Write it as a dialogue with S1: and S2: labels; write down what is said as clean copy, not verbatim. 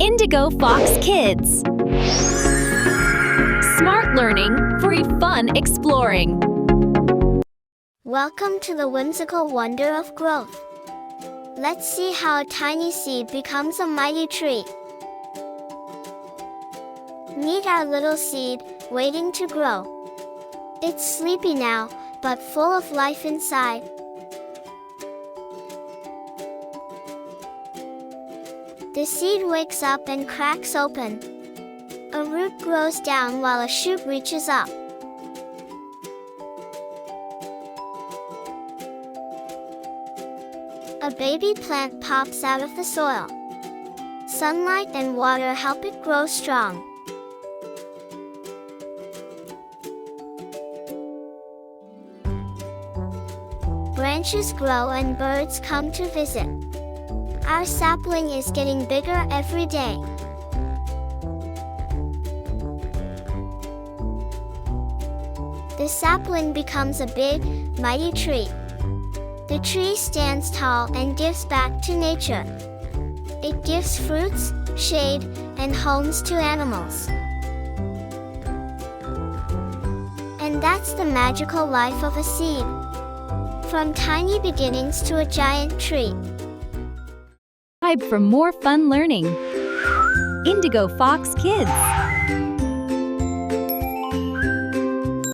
S1: Indigo Fox Kids. Smart learning for a fun exploring.
S2: Welcome to the whimsical wonder of growth. Let's see how a tiny seed becomes a mighty tree. Meet our little seed, waiting to grow. It's sleepy now, but full of life inside. The seed wakes up and cracks open. A root grows down while a shoot reaches up. A baby plant pops out of the soil. Sunlight and water help it grow strong. Branches grow and birds come to visit. Our sapling is getting bigger every day. The sapling becomes a big, mighty tree. The tree stands tall and gives back to nature. It gives fruits, shade, and homes to animals. And that's the magical life of a seed. From tiny beginnings to a giant tree.
S1: Subscribe for more fun learning. Indigo Fox Kids.